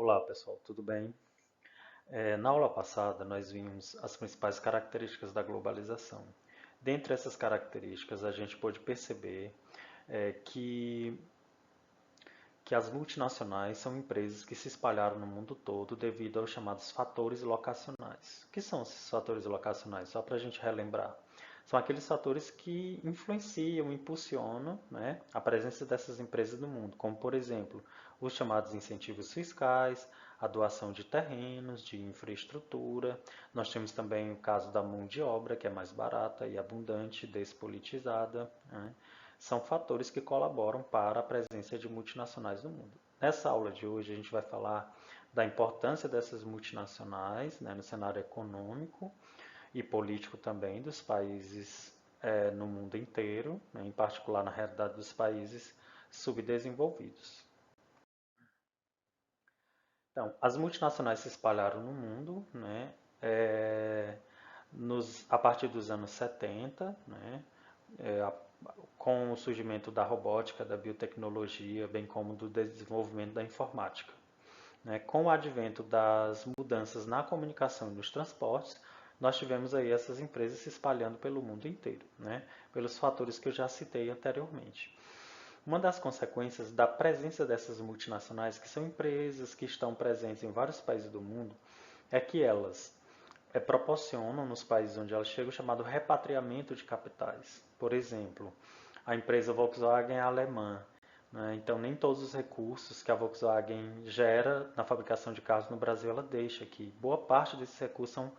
Olá pessoal, tudo bem? Na aula passada nós vimos as principais características da globalização. Dentre essas características, a gente pôde perceber é, que, que as multinacionais são empresas que se espalharam no mundo todo devido aos chamados fatores locacionais. O que são esses fatores locacionais? Só para a gente relembrar. São aqueles fatores que influenciam, impulsionam, né, a presença dessas empresas no mundo, como, por exemplo, os chamados incentivos fiscais, a doação de terrenos, de infraestrutura. Nós temos também o caso da mão de obra, que é mais barata e abundante, despolitizada, né? São fatores que colaboram para a presença de multinacionais no mundo. Nessa aula de hoje, a gente vai falar da importância dessas multinacionais, né, no cenário econômico e político também dos países no mundo inteiro, né, em particular na realidade dos países subdesenvolvidos. Então, as multinacionais se espalharam no mundo, né, é, a partir dos anos 70, né, é, a, com o surgimento da robótica, da biotecnologia, bem como do desenvolvimento da informática. Né? Com o advento das mudanças na comunicação e nos transportes, nós tivemos aí essas empresas se espalhando pelo mundo inteiro, né? Pelos fatores que eu já citei anteriormente. Uma das consequências da presença dessas multinacionais, que são empresas que estão presentes em vários países do mundo, é que elas proporcionam nos países onde elas chegam o chamado repatriamento de capitais. Por exemplo, a empresa Volkswagen é alemã, né? Então nem todos os recursos que a Volkswagen gera na fabricação de carros no Brasil ela deixa aqui. Boa parte desses recursos são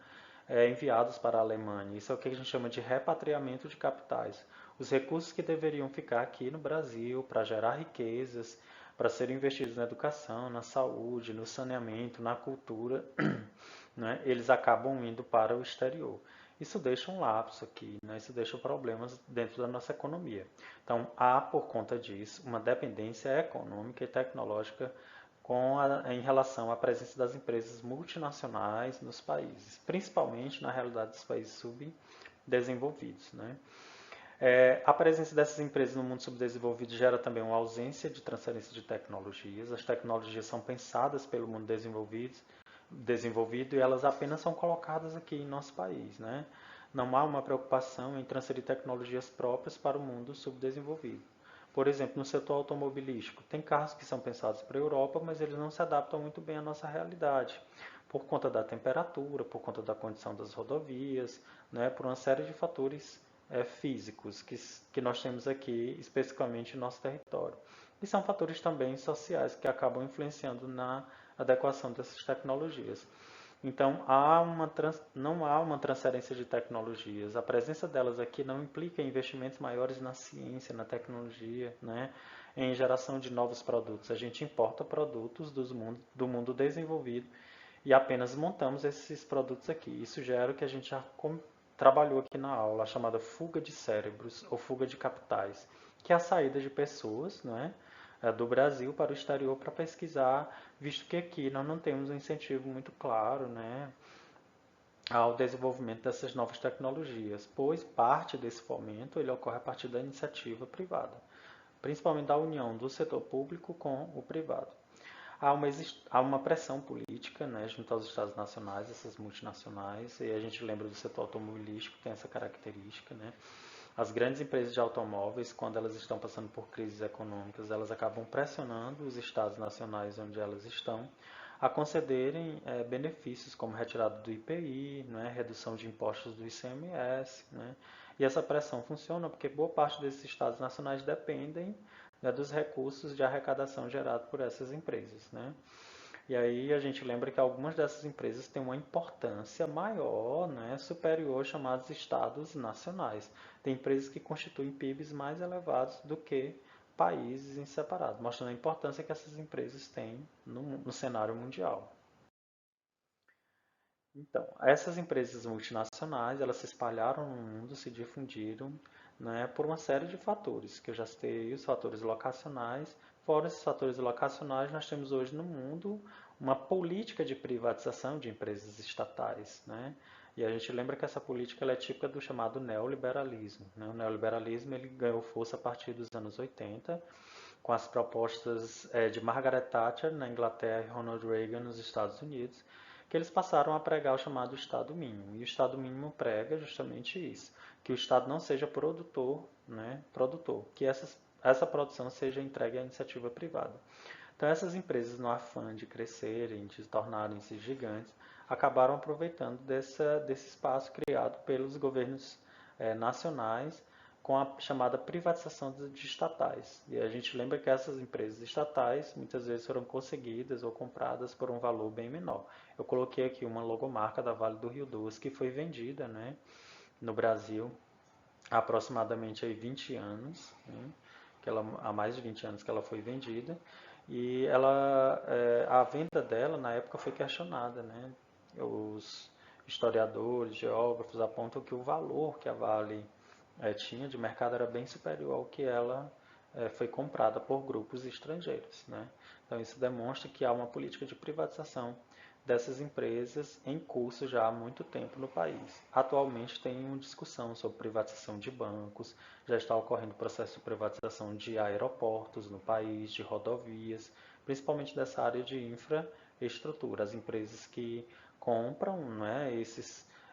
enviados para a Alemanha. Isso é o que a gente chama de repatriamento de capitais. Os recursos que deveriam ficar aqui no Brasil para gerar riquezas, para serem investidos na educação, na saúde, no saneamento, na cultura, né, eles acabam indo para o exterior. Isso deixa um lapso aqui, né, isso deixa problemas dentro da nossa economia. Então, há, por conta disso, uma dependência econômica e tecnológica em relação à presença das empresas multinacionais nos países, principalmente na realidade dos países subdesenvolvidos. Né? A presença dessas empresas no mundo subdesenvolvido gera também uma ausência de transferência de tecnologias. As tecnologias são pensadas pelo mundo desenvolvido e elas apenas são colocadas aqui em nosso país. Né? Não há uma preocupação em transferir tecnologias próprias para o mundo subdesenvolvido. Por exemplo, no setor automobilístico, tem carros que são pensados para a Europa, mas eles não se adaptam muito bem à nossa realidade, por conta da temperatura, por conta da condição das rodovias, né, por uma série de fatores físicos que nós temos aqui, especificamente no nosso território. E são fatores também sociais que acabam influenciando na adequação dessas tecnologias. Então, não há uma transferência de tecnologias. A presença delas aqui não implica investimentos maiores na ciência, na tecnologia, né? Em geração de novos produtos. A gente importa produtos do mundo desenvolvido e apenas montamos esses produtos aqui. Isso gera o que a gente já trabalhou aqui na aula, a chamada fuga de cérebros ou fuga de capitais, que é a saída de pessoas, né? Do Brasil para o exterior para pesquisar, visto que aqui nós não temos um incentivo muito claro, né, ao desenvolvimento dessas novas tecnologias, pois parte desse fomento ele ocorre a partir da iniciativa privada, principalmente da união do setor público com o privado. Há uma pressão política, né, junto aos estados nacionais, essas multinacionais, e a gente lembra do setor automobilístico, tem essa característica, né? As grandes empresas de automóveis, quando elas estão passando por crises econômicas, elas acabam pressionando os estados nacionais onde elas estão a concederem benefícios como retirada do IPI, né, redução de impostos do ICMS. Né, e essa pressão funciona porque boa parte desses estados nacionais dependem, né, dos recursos de arrecadação gerados por essas empresas. Né. E aí a gente lembra que algumas dessas empresas têm uma importância maior, né, superior aos chamados estados nacionais. Tem empresas que constituem PIBs mais elevados do que países em separado, mostrando a importância que essas empresas têm no cenário mundial. Então, essas empresas multinacionais, elas se espalharam no mundo, se difundiram, né, por uma série de fatores, que eu já citei, os fatores locacionais. Fora esses fatores locacionais, nós temos hoje no mundo uma política de privatização de empresas estatais, né? E a gente lembra que essa política ela é típica do chamado neoliberalismo, né? O neoliberalismo ele ganhou força a partir dos anos 80 com as propostas de Margaret Thatcher na Inglaterra e Ronald Reagan nos Estados Unidos, que eles passaram a pregar o chamado Estado mínimo. E o Estado mínimo prega justamente isso, que o Estado não seja produtor, né, que essa produção seja entregue à iniciativa privada. Então essas empresas, no afã de crescerem, de tornarem-se gigantes, acabaram aproveitando desse espaço criado pelos governos nacionais com a chamada privatização de estatais. E a gente lembra que essas empresas estatais muitas vezes foram conseguidas ou compradas por um valor bem menor. Eu coloquei aqui uma logomarca da Vale do Rio Doce que foi vendida, né, no Brasil há aproximadamente aí 20 anos, né, há mais de 20 anos que ela foi vendida, e a venda dela na época foi questionada, né? Os historiadores, geógrafos apontam que o valor que a Vale tinha de mercado era bem superior ao que ela foi comprada por grupos estrangeiros, né? Então isso demonstra que há uma política de privatização dessas empresas em curso já há muito tempo no país. Atualmente tem uma discussão sobre privatização de bancos, já está ocorrendo processo de privatização de aeroportos no país, de rodovias, principalmente dessa área de infraestrutura. As empresas que compram, né,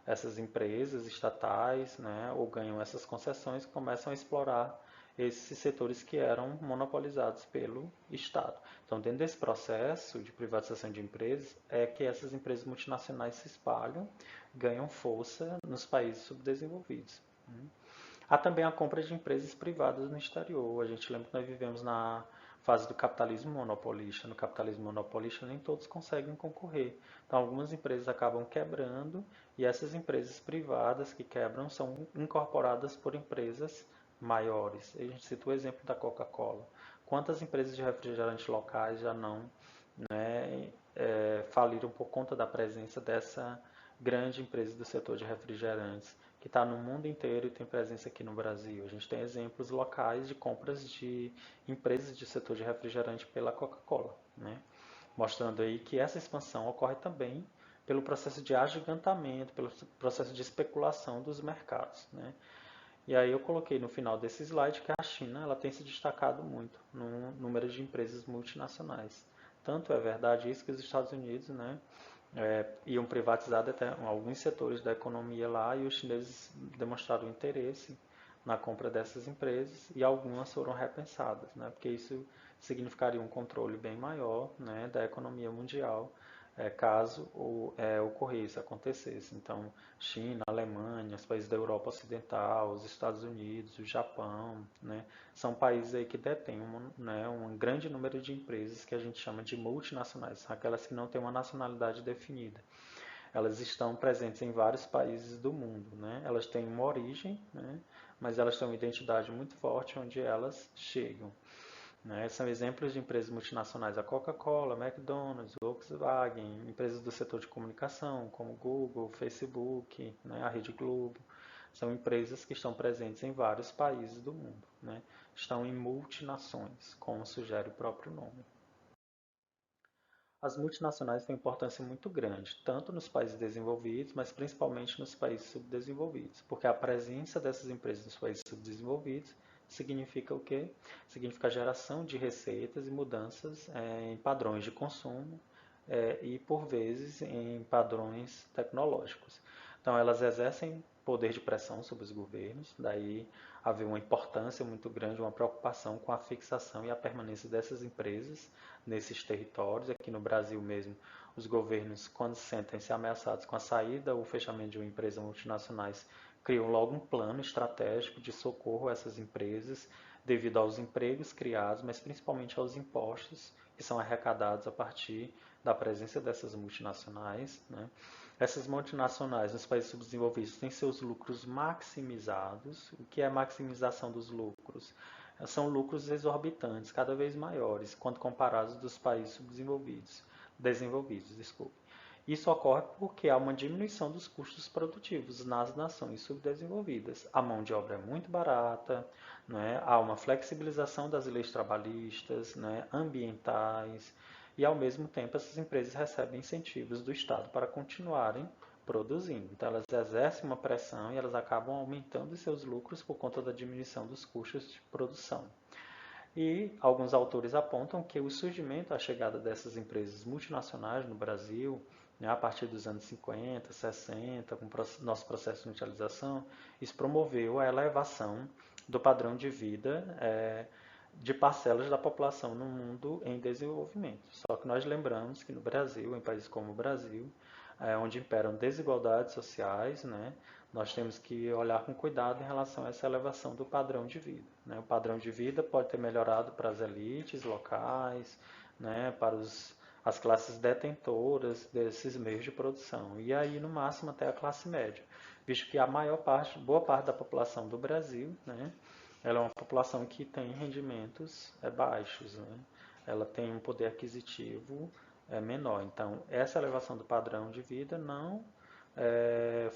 essas empresas estatais, né, ou ganham essas concessões, começam a explorar esses setores que eram monopolizados pelo Estado. Então, dentro desse processo de privatização de empresas, é que essas empresas multinacionais se espalham, ganham força nos países subdesenvolvidos. Há também a compra de empresas privadas no exterior. A gente lembra que nós vivemos na fase do capitalismo monopolista. No capitalismo monopolista, nem todos conseguem concorrer. Então, algumas empresas acabam quebrando e essas empresas privadas que quebram são incorporadas por empresas maiores. A gente cita o exemplo da Coca-Cola. Quantas empresas de refrigerante locais já não, né, faliram por conta da presença dessa grande empresa do setor de refrigerantes, que está no mundo inteiro e tem presença aqui no Brasil. A gente tem exemplos locais de compras de empresas de setor de refrigerante pela Coca-Cola, né? Mostrando aí que essa expansão ocorre também pelo processo de agigantamento, pelo processo de especulação dos mercados, né? E aí eu coloquei no final desse slide que a China ela tem se destacado muito no número de empresas multinacionais. Tanto é verdade isso que os Estados Unidos, né, iam privatizar até alguns setores da economia lá e os chineses demonstraram interesse na compra dessas empresas e algumas foram repensadas, né, porque isso significaria um controle bem maior, né, da economia mundial caso ocorresse, acontecesse. Então, China, Alemanha, os países da Europa Ocidental, os Estados Unidos, o Japão, né, são países aí que detêm um grande número de empresas que a gente chama de multinacionais, são aquelas que não têm uma nacionalidade definida. Elas estão presentes em vários países do mundo, né? Elas têm uma origem, né, mas elas têm uma identidade muito forte onde elas chegam. Né? São exemplos de empresas multinacionais, a Coca-Cola, McDonald's, Volkswagen, empresas do setor de comunicação, como Google, Facebook, né? A Rede Globo. São empresas que estão presentes em vários países do mundo. Né? Estão em multinações, como sugere o próprio nome. As multinacionais têm importância muito grande, tanto nos países desenvolvidos, mas principalmente nos países subdesenvolvidos, porque a presença dessas empresas nos países subdesenvolvidos significa o quê? Significa a geração de receitas e mudanças em padrões de consumo e, por vezes, em padrões tecnológicos. Então, elas exercem poder de pressão sobre os governos, daí haver uma importância muito grande, uma preocupação com a fixação e a permanência dessas empresas nesses territórios. Aqui no Brasil mesmo, os governos, quando sentem-se ameaçados com a saída ou fechamento de uma empresa multinacionais, criam logo um plano estratégico de socorro a essas empresas, devido aos empregos criados, mas principalmente aos impostos que são arrecadados a partir da presença dessas multinacionais, né? Essas multinacionais nos países subdesenvolvidos têm seus lucros maximizados. O que é maximização dos lucros? São lucros exorbitantes, cada vez maiores, quando comparados dos países desenvolvidos, desculpe. Isso ocorre porque há uma diminuição dos custos produtivos nas nações subdesenvolvidas. A mão de obra é muito barata, né? Há uma flexibilização das leis trabalhistas, né? Ambientais, e ao mesmo tempo essas empresas recebem incentivos do Estado para continuarem produzindo. Então elas exercem uma pressão e elas acabam aumentando seus lucros por conta da diminuição dos custos de produção. E alguns autores apontam que o surgimento, a chegada dessas empresas multinacionais no Brasil, né, a partir dos anos 50, 60, com o nosso processo de industrialização, isso promoveu a elevação do padrão de vida de parcelas da população no mundo em desenvolvimento. Só que nós lembramos que no Brasil, em países como o Brasil, onde imperam desigualdades sociais, né, nós temos que olhar com cuidado em relação a essa elevação do padrão de vida. Né? O padrão de vida pode ter melhorado para as elites locais, né, para as classes detentoras desses meios de produção, e aí no máximo até a classe média, visto que a boa parte da população do Brasil, né, ela é uma população que tem rendimentos baixos, né? Ela tem um poder aquisitivo menor. Então, essa elevação do padrão de vida não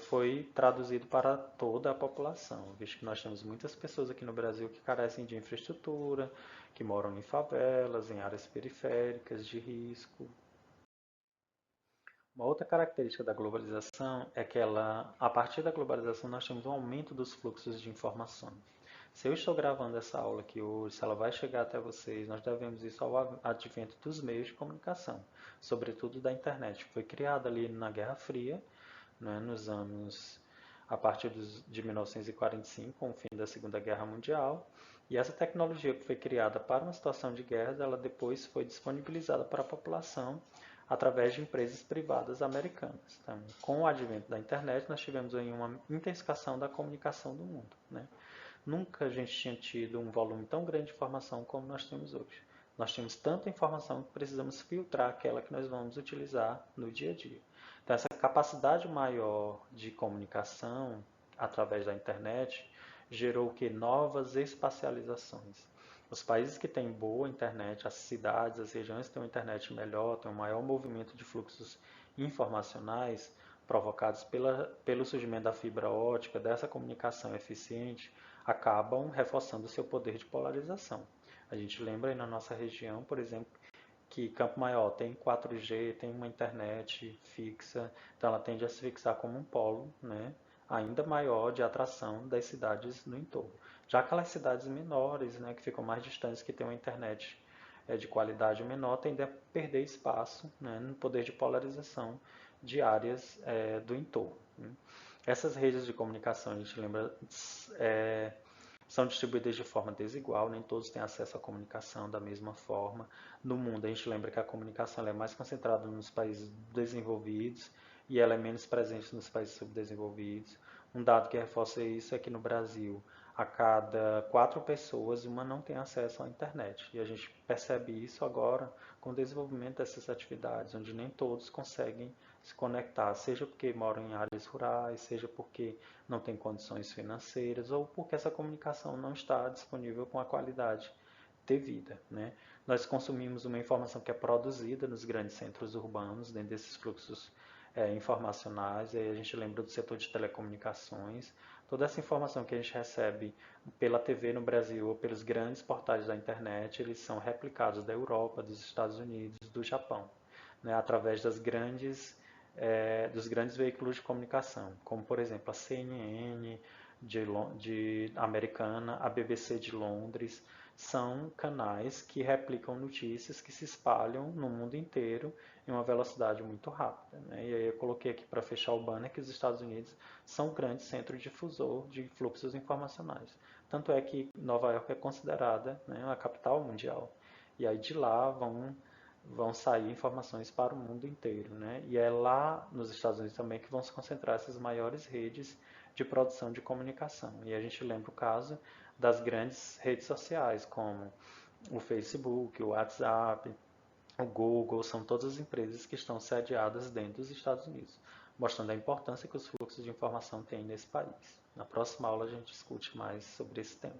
foi traduzido para toda a população, visto que nós temos muitas pessoas aqui no Brasil que carecem de infraestrutura, que moram em favelas, em áreas periféricas de risco. Uma outra característica da globalização é que a partir da globalização, nós temos um aumento dos fluxos de informação. Se eu estou gravando essa aula aqui hoje, se ela vai chegar até vocês, nós devemos isso ao advento dos meios de comunicação, sobretudo da internet. Foi criada ali na Guerra Fria, né, nos anos a partir de 1945, com o fim da Segunda Guerra Mundial, e essa tecnologia que foi criada para uma situação de guerra, ela depois foi disponibilizada para a população através de empresas privadas americanas. Então, com o advento da internet, nós tivemos aí uma intensificação da comunicação do mundo, né? Nunca a gente tinha tido um volume tão grande de informação como nós temos hoje. Nós temos tanta informação que precisamos filtrar aquela que nós vamos utilizar no dia a dia. Então, essa capacidade maior de comunicação através da internet gerou o que? Novas espacializações. Os países que têm boa internet, as cidades, as regiões que têm uma internet melhor, têm um maior movimento de fluxos informacionais provocados pelo surgimento da fibra ótica, dessa comunicação eficiente, acabam reforçando o seu poder de polarização. A gente lembra aí na nossa região, por exemplo, que Campo Maior tem 4G, tem uma internet fixa, então ela tende a se fixar como um polo, né, ainda maior de atração das cidades no entorno. Já aquelas cidades menores, né, que ficam mais distantes, que têm uma internet de qualidade menor, tendem a perder espaço, né, no poder de polarização de áreas do entorno. Né. Essas redes de comunicação, a gente lembra, são distribuídas de forma desigual, nem todos têm acesso à comunicação da mesma forma. No mundo, a gente lembra que a comunicação é mais concentrada nos países desenvolvidos e ela é menos presente nos países subdesenvolvidos. Um dado que reforça isso é que no Brasil, a cada 4 pessoas, uma não tem acesso à internet. E a gente percebe isso agora com o desenvolvimento dessas atividades, onde nem todos conseguem se conectar, seja porque moram em áreas rurais, seja porque não têm condições financeiras ou porque essa comunicação não está disponível com a qualidade devida, né? Nós consumimos uma informação que é produzida nos grandes centros urbanos, dentro desses fluxos informacionais, e aí a gente lembra do setor de telecomunicações. Toda essa informação que a gente recebe pela TV no Brasil ou pelos grandes portais da internet, eles são replicados da Europa, dos Estados Unidos, do Japão, né, através dos grandes veículos de comunicação, como por exemplo a CNN de americana, a BBC de Londres, são canais que replicam notícias que se espalham no mundo inteiro em uma velocidade muito rápida. Né? E aí eu coloquei aqui para fechar o banner que os Estados Unidos são um grande centro difusor de fluxos informacionais. Tanto é que Nova York é considerada, né, a capital mundial. E aí de lá vão sair informações para o mundo inteiro, né? E é lá nos Estados Unidos também que vão se concentrar essas maiores redes de produção de comunicação. E a gente lembra o caso das grandes redes sociais, como o Facebook, o WhatsApp, o Google, são todas as empresas que estão sediadas dentro dos Estados Unidos, mostrando a importância que os fluxos de informação têm nesse país. Na próxima aula a gente discute mais sobre esse tema.